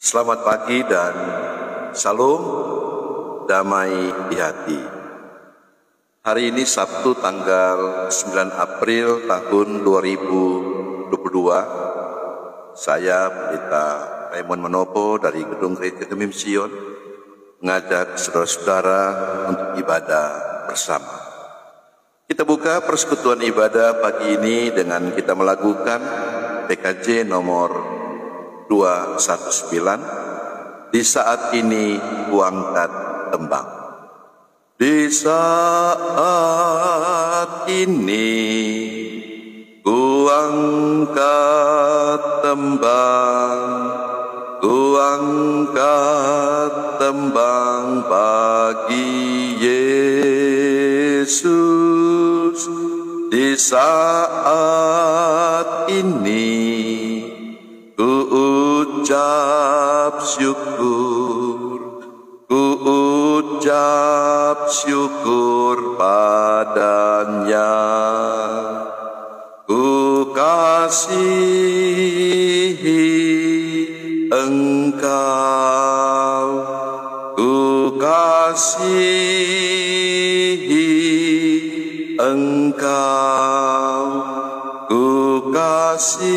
Selamat pagi dan salam damai di hati. Hari ini Sabtu tanggal 9 April tahun 2022. Saya Pendeta Raymond Manopo dari Gedung Gereja Gemim Sion mengajak saudara-saudara untuk ibadah bersama. Kita buka persekutuan ibadah pagi ini dengan kita melakukan PKJ nomor 219, di saat ini ku angkat tembang. Di saat ini ku angkat tembang, ku angkat tembang bagi Yesus. Di saat ini ku ucap syukur padanya. Ku kasihi Engkau, ku kasihi Engkau, ku kasihi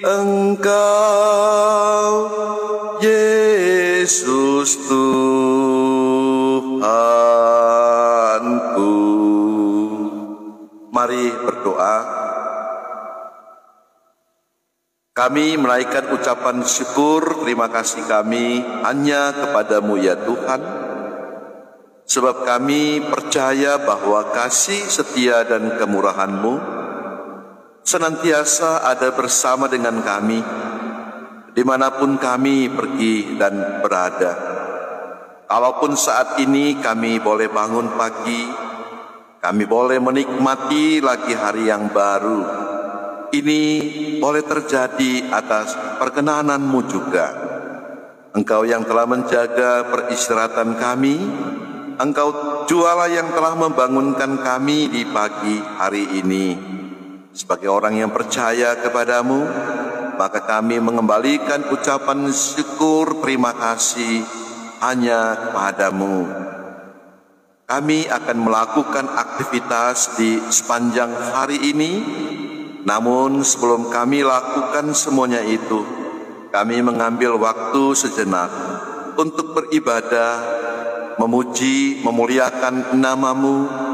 Engkau, Yesus Tuhanku. Mari berdoa. Kami menaikkan ucapan syukur terima kasih kami hanya kepadamu ya Tuhan, sebab kami percaya bahwa kasih setia dan kemurahan-Mu senantiasa ada bersama dengan kami, dimanapun kami pergi dan berada. Kalaupun saat ini kami boleh bangun pagi, kami boleh menikmati lagi hari yang baru, ini boleh terjadi atas perkenanan-Mu juga. Engkau yang telah menjaga peristirahatan kami, Engkau jualah yang telah membangunkan kami di pagi hari ini. Sebagai orang yang percaya kepadamu, maka kami mengembalikan ucapan syukur terima kasih hanya kepadamu. Kami akan melakukan aktivitas di sepanjang hari ini, namun sebelum kami lakukan semuanya itu, kami mengambil waktu sejenak untuk beribadah, memuji, memuliakan nama-Mu.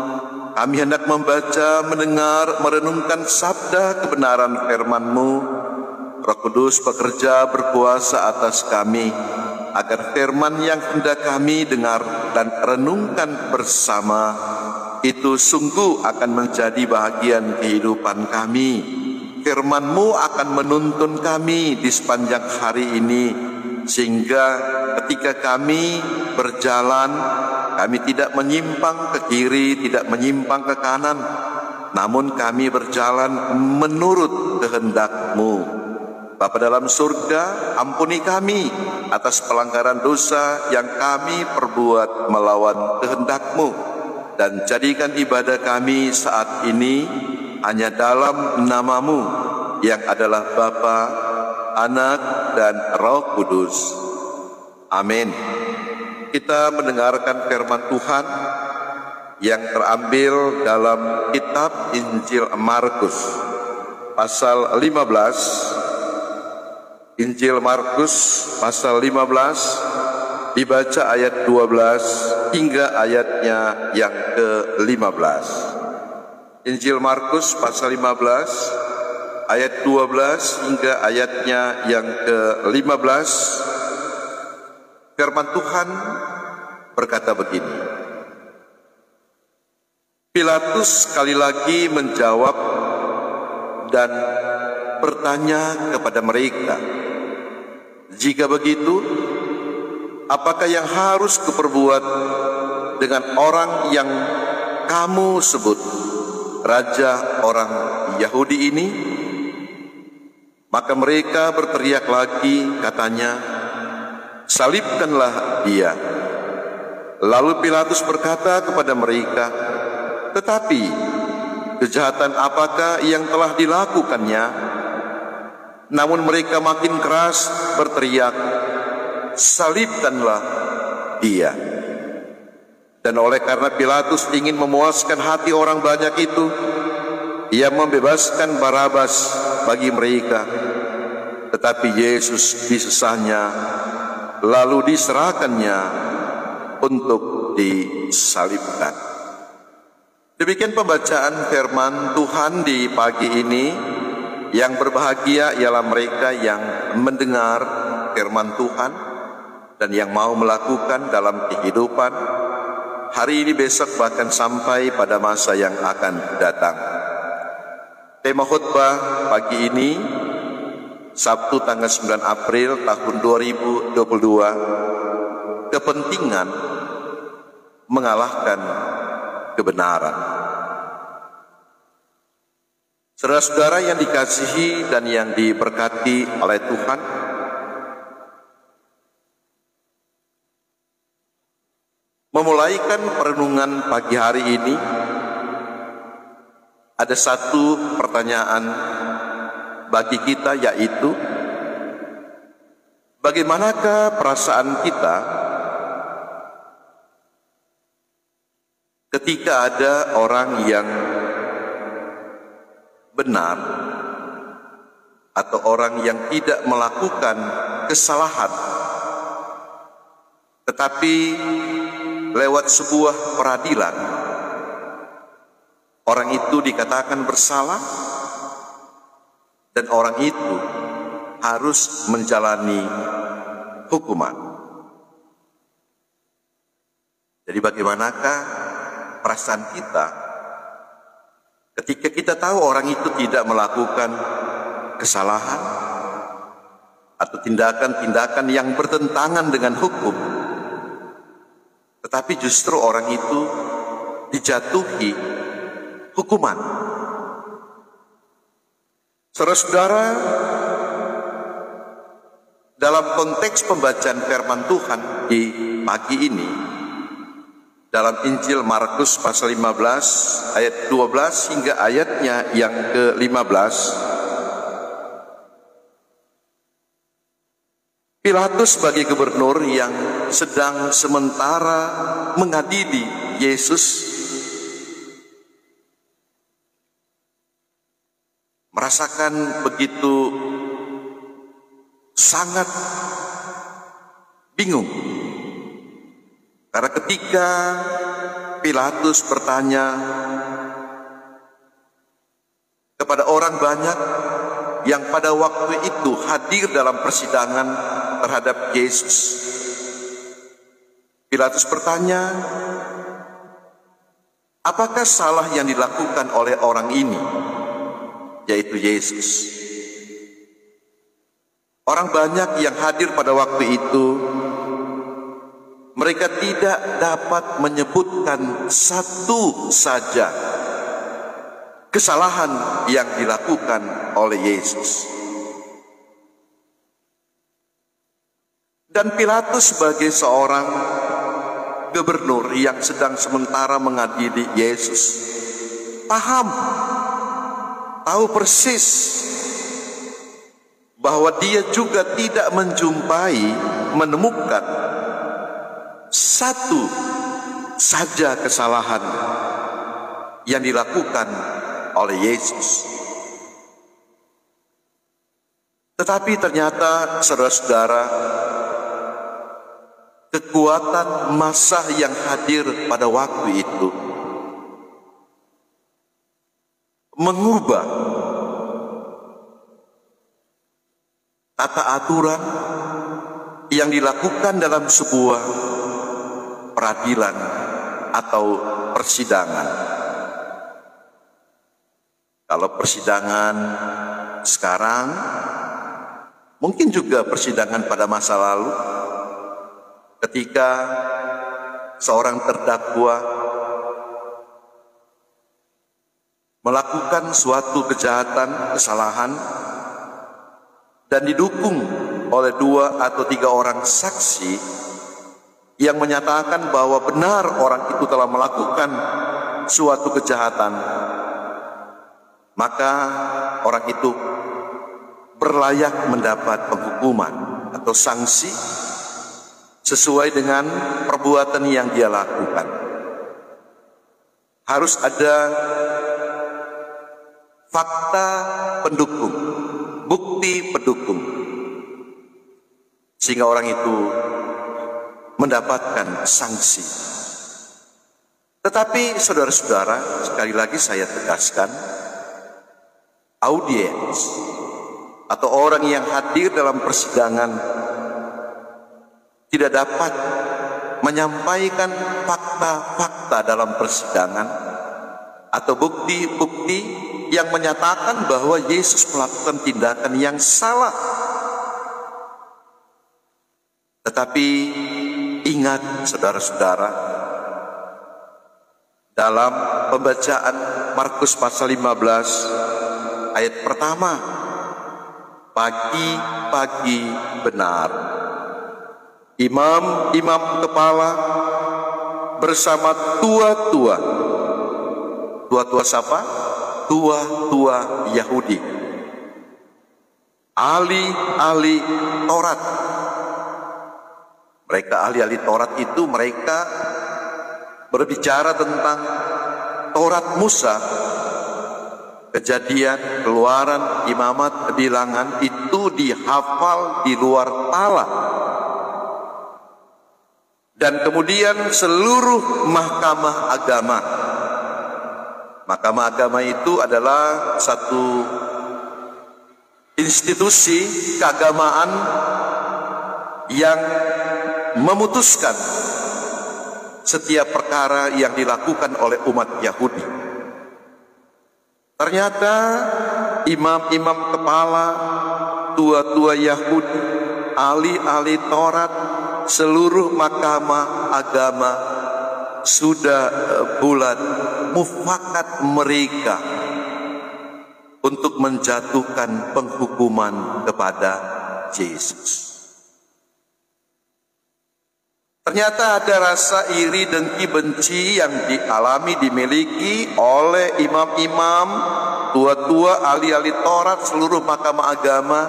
Kami hendak membaca, mendengar, merenungkan sabda kebenaran firman-Mu. Roh Kudus bekerja berkuasa atas kami, agar firman yang hendak kami dengar dan renungkan bersama itu sungguh akan menjadi bahagian kehidupan kami. Firman-Mu akan menuntun kami di sepanjang hari ini, sehingga ketika kami berjalan, kami tidak menyimpang ke kiri, tidak menyimpang ke kanan, namun kami berjalan menurut kehendak-Mu. Bapa dalam surga, ampuni kami atas pelanggaran dosa yang kami perbuat melawan kehendak-Mu, dan jadikan ibadah kami saat ini hanya dalam nama-Mu yang adalah Bapa, Anak, dan Roh Kudus. Amin. Kita mendengarkan firman Tuhan yang terambil dalam kitab Injil Markus pasal 15. Injil Markus pasal 15 dibaca ayat 12 hingga ayatnya yang ke-15. Injil Markus pasal 15 ayat 12 hingga ayatnya yang ke-15. Firman Tuhan berkata begini. Pilatus sekali lagi menjawab dan bertanya kepada mereka, "Jika begitu, apakah yang harus kuperbuat dengan orang yang kamu sebut raja orang Yahudi ini?" Maka mereka berteriak lagi, katanya, "Salibkanlah dia." Lalu Pilatus berkata kepada mereka, "Tetapi kejahatan apakah yang telah dilakukannya?" Namun mereka makin keras berteriak, "Salibkanlah dia." Dan oleh karena Pilatus ingin memuaskan hati orang banyak itu, ia membebaskan Barabas bagi mereka. Tetapi Yesus disesahnya, lalu diserahkannya untuk disalibkan. Demikian pembacaan firman Tuhan di pagi ini. Yang berbahagia ialah mereka yang mendengar firman Tuhan dan yang mau melakukan dalam kehidupan hari ini, besok, bahkan sampai pada masa yang akan datang. Tema khutbah pagi ini, Sabtu tanggal 9 April tahun 2022, kepentingan mengalahkan kebenaran. Saudara-saudara yang dikasihi dan yang diberkati oleh Tuhan, memulaikan perenungan pagi hari ini, ada satu pertanyaan bagi kita, yaitu bagaimanakah perasaan kita ketika ada orang yang benar atau orang yang tidak melakukan kesalahan, tetapi lewat sebuah peradilan orang itu dikatakan bersalah dan orang itu harus menjalani hukuman. Jadi bagaimanakah perasaan kita ketika kita tahu orang itu tidak melakukan kesalahan atau tindakan-tindakan yang bertentangan dengan hukum, tetapi justru orang itu dijatuhi hukuman. Saudara-saudara, dalam konteks pembacaan firman Tuhan di pagi ini, dalam Injil Markus pasal 15 ayat 12 hingga ayatnya yang ke-15, Pilatus sebagai gubernur yang sedang sementara mengadili Yesus merasakan begitu sangat bingung. Karena ketika Pilatus bertanya kepada orang banyak yang pada waktu itu hadir dalam persidangan terhadap Yesus, Pilatus bertanya, apakah salah yang dilakukan oleh orang ini, yaitu Yesus? Orang banyak yang hadir pada waktu itu, mereka tidak dapat menyebutkan satu saja kesalahan yang dilakukan oleh Yesus. Dan Pilatus sebagai seorang gubernur yang sedang sementara mengadili Yesus, tahu persis bahwa dia juga tidak menemukan satu saja kesalahan yang dilakukan oleh Yesus. Tetapi ternyata saudara-saudara, kekuatan massa yang hadir pada waktu itu mengubah tata aturan yang dilakukan dalam sebuah peradilan atau persidangan. Kalau persidangan sekarang, mungkin juga persidangan pada masa lalu, ketika seorang terdakwa melakukan suatu kejahatan, kesalahan, dan didukung oleh 2 atau 3 orang saksi yang menyatakan bahwa benar orang itu telah melakukan suatu kejahatan, maka orang itu berlayak mendapat penghukuman atau sanksi sesuai dengan perbuatan yang dia lakukan. Harus ada fakta pendukung, bukti pendukung, sehingga orang itu mendapatkan sanksi. Tetapi saudara-saudara, sekali lagi saya tegaskan, audiens atau orang yang hadir dalam persidangan tidak dapat menyampaikan fakta-fakta dalam persidangan atau bukti-bukti yang menyatakan bahwa Yesus melakukan tindakan yang salah. Tetapi ingat saudara-saudara, dalam pembacaan Markus pasal 15 ayat pertama, pagi-pagi benar imam-imam kepala bersama tua-tua siapa? Tua-tua Yahudi, ahli-ahli Taurat. Mereka ahli-ahli Taurat itu mereka berbicara tentang Taurat Musa, Kejadian, Keluaran, Imamat, Bilangan, itu dihafal di luar kepala. Dan kemudian seluruh mahkamah agama. Mahkamah agama itu adalah satu institusi keagamaan yang memutuskan setiap perkara yang dilakukan oleh umat Yahudi. Ternyata imam-imam kepala, tua-tua Yahudi, ahli-ahli Taurat, seluruh mahkamah agama sudah bulat mufakat mereka untuk menjatuhkan penghukuman kepada Yesus. Ternyata ada rasa iri, dengki, benci yang dimiliki oleh imam-imam, tua-tua, ahli-ahli Taurat, seluruh mahkamah agama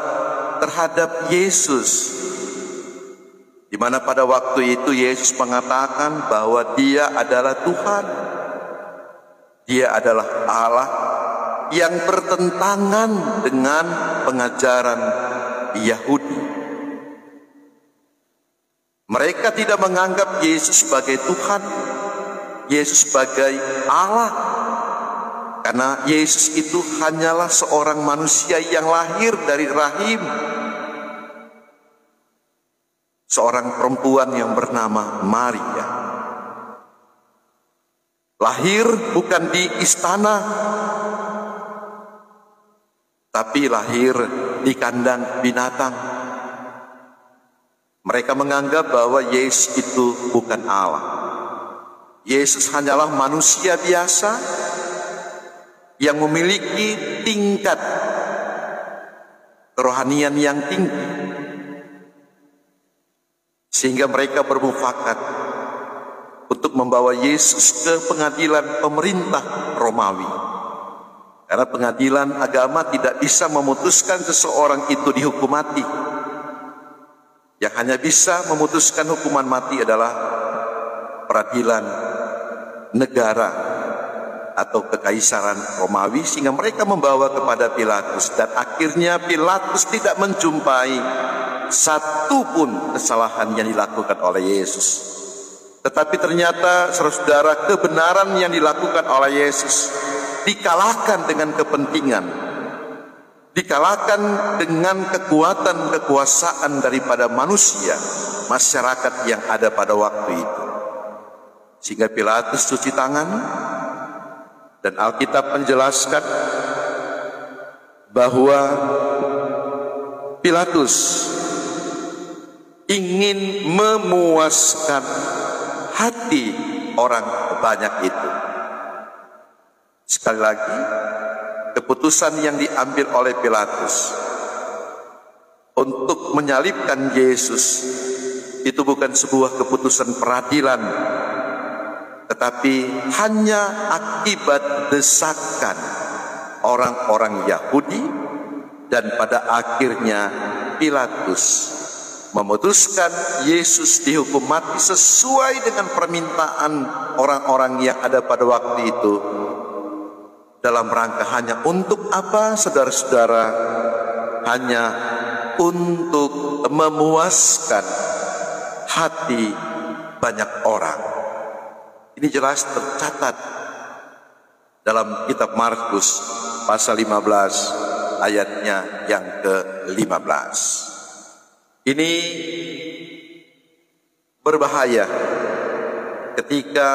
terhadap Yesus. Di mana pada waktu itu Yesus mengatakan bahwa Dia adalah Tuhan. Dia adalah Allah yang bertentangan dengan pengajaran Yahudi. Mereka tidak menganggap Yesus sebagai Tuhan, Yesus sebagai Allah, karena Yesus itu hanyalah seorang manusia yang lahir dari rahim seorang perempuan yang bernama Maria. Lahir bukan di istana, tapi lahir di kandang binatang. Mereka menganggap bahwa Yesus itu bukan Allah. Yesus hanyalah manusia biasa yang memiliki tingkat kerohanian yang tinggi. Sehingga mereka bermufakat untuk membawa Yesus ke pengadilan pemerintah Romawi. Karena pengadilan agama tidak bisa memutuskan seseorang itu dihukum mati. Yang hanya bisa memutuskan hukuman mati adalah peradilan negara atau kekaisaran Romawi, sehingga mereka membawa kepada Pilatus, dan akhirnya Pilatus tidak menjumpai satu pun kesalahan yang dilakukan oleh Yesus. Tetapi ternyata saudara, kebenaran yang dilakukan oleh Yesus dikalahkan dengan kepentingan, dikalahkan dengan kekuatan kekuasaan daripada manusia, masyarakat yang ada pada waktu itu. Sehingga Pilatus cuci tangan, dan Alkitab menjelaskan bahwa Pilatus ingin memuaskan hati orang banyak itu. Sekali lagi, keputusan yang diambil oleh Pilatus untuk menyalibkan Yesus itu bukan sebuah keputusan peradilan, tetapi hanya akibat desakan orang-orang Yahudi Dan pada akhirnya Pilatus memutuskan Yesus dihukum mati sesuai dengan permintaan orang-orang yang ada pada waktu itu. Dalam rangka hanya untuk apa, saudara-saudara? Hanya untuk memuaskan hati banyak orang. Ini jelas tercatat dalam kitab Markus pasal 15 ayatnya yang ke-15. Ini berbahaya ketika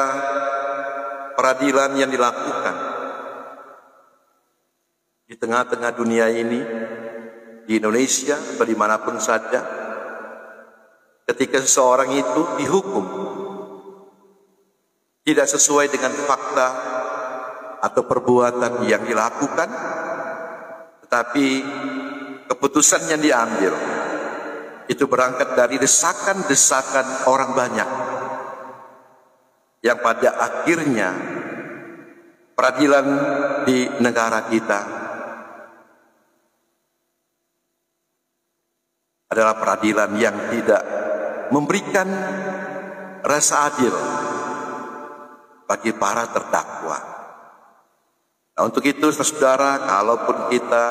peradilan yang dilakukan di tengah-tengah dunia ini, di Indonesia atau dimanapun saja, ketika seseorang itu dihukum tidak sesuai dengan fakta atau perbuatan yang dilakukan, tetapi keputusan yang diambil itu berangkat dari desakan-desakan orang banyak, yang pada akhirnya peradilan di negara kita adalah peradilan yang tidak memberikan rasa adil bagi para terdakwa. Nah, untuk itu saudara, kalaupun kita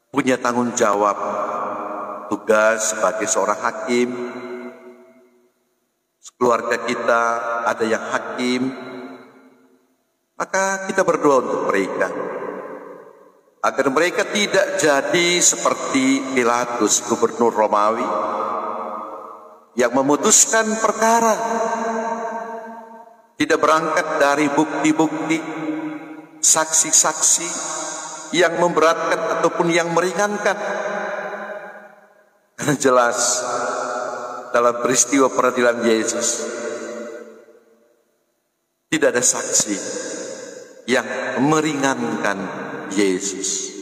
punya tanggung jawab tugas sebagai seorang hakim, keluarga kita ada yang hakim, maka kita berdoa untuk mereka agar mereka tidak jadi seperti Pilatus, gubernur Romawi, yang memutuskan perkara tidak berangkat dari bukti-bukti, saksi-saksi yang memberatkan ataupun yang meringankan. Karena jelas dalam peristiwa peradilan Yesus tidak ada saksi yang meringankan Yesus,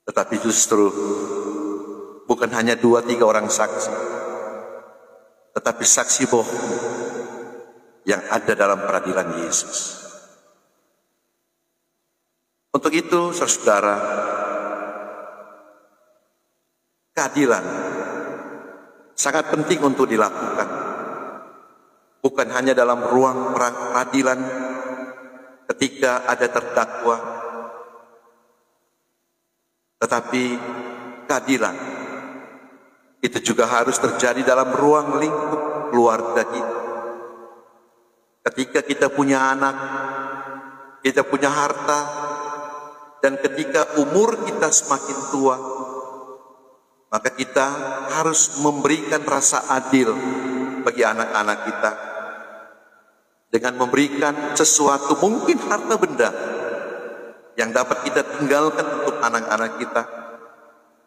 tetapi justru bukan hanya 2-3 orang saksi, tetapi saksi bohong yang ada dalam peradilan Yesus. Untuk itu, saudara, keadilan sangat penting untuk dilakukan, bukan hanya dalam ruang peradilan ketika ada terdakwa, tetapi keadilan itu juga harus terjadi dalam ruang lingkup keluarga kita. Ketika kita punya anak, kita punya harta, dan ketika umur kita semakin tua, maka kita harus memberikan rasa adil bagi anak-anak kita dengan memberikan sesuatu, mungkin harta benda yang dapat kita tinggalkan untuk anak-anak kita,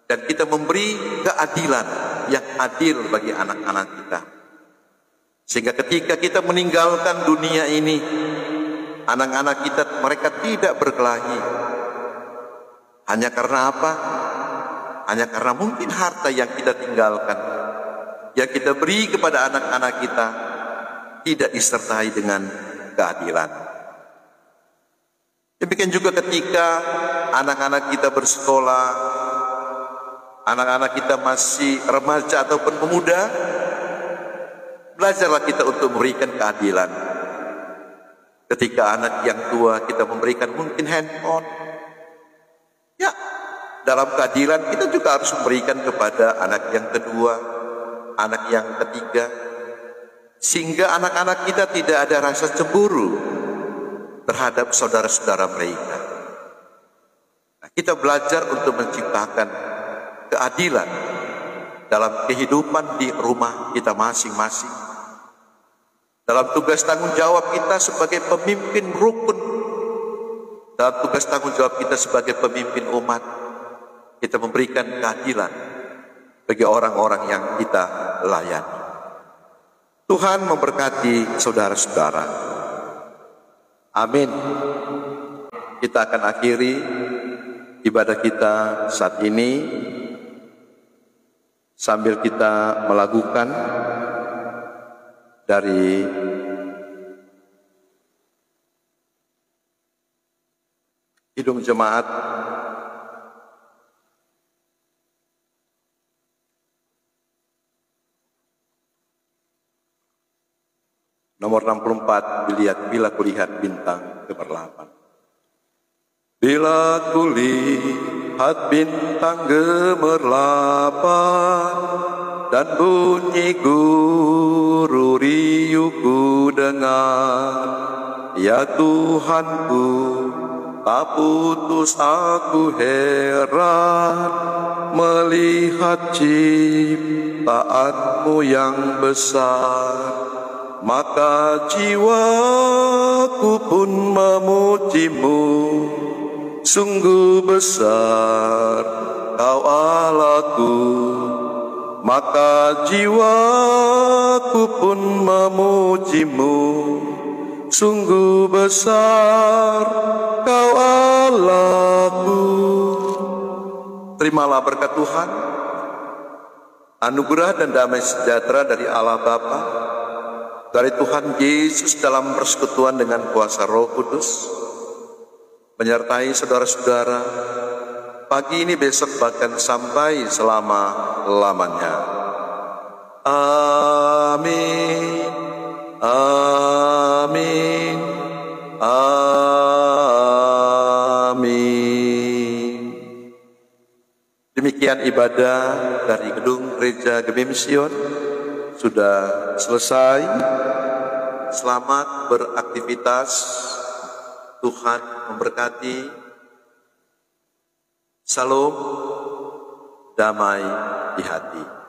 dan kita memberi keadilan yang adil bagi anak-anak kita, sehingga ketika kita meninggalkan dunia ini, anak-anak kita mereka tidak berkelahi. Hanya karena apa? Hanya karena mungkin harta yang kita tinggalkan, yang kita beri kepada anak-anak kita, tidak disertai dengan keadilan. Demikian juga ketika anak-anak kita bersekolah, anak-anak kita masih remaja ataupun pemuda, belajarlah kita untuk memberikan keadilan. Ketika anak yang tua kita memberikan mungkin handphone, ya, dalam keadilan kita juga harus memberikan kepada anak yang kedua, anak yang ketiga, sehingga anak-anak kita tidak ada rasa cemburu terhadap saudara-saudara mereka. Nah, kita belajar untuk menciptakan keadilan dalam kehidupan di rumah kita masing-masing, dalam tugas tanggung jawab kita sebagai pemimpin rukun, dalam tugas tanggung jawab kita sebagai pemimpin umat, kita memberikan keadilan bagi orang-orang yang kita layani. Tuhan memberkati saudara-saudara. Amin. Kita akan akhiri ibadah kita saat ini sambil kita melakukan dari Kidung Jemaat nomor 64, bila kulihat bintang gemerlapan. Bila kulihat bintang gemerlapan dan bunyi guru riuhku dengar, ya Tuhanku, tak putus aku heran melihat ciptaanmu yang besar. Maka jiwaku pun memujimu, sungguh besar Kau Allahku. Maka jiwaku pun memujimu, sungguh besar Kau Allahku. Terimalah berkat Tuhan, anugerah dan damai sejahtera dari Allah Bapa, dari Tuhan Yesus dalam persekutuan dengan kuasa Roh Kudus, menyertai saudara-saudara pagi ini, besok, bahkan sampai selama-lamanya. Amin. Amin. Amin. Demikian ibadah dari Gedung Gereja Gemim Sion sudah selesai. Selamat beraktivitas. Tuhan memberkati. Salam damai di hati.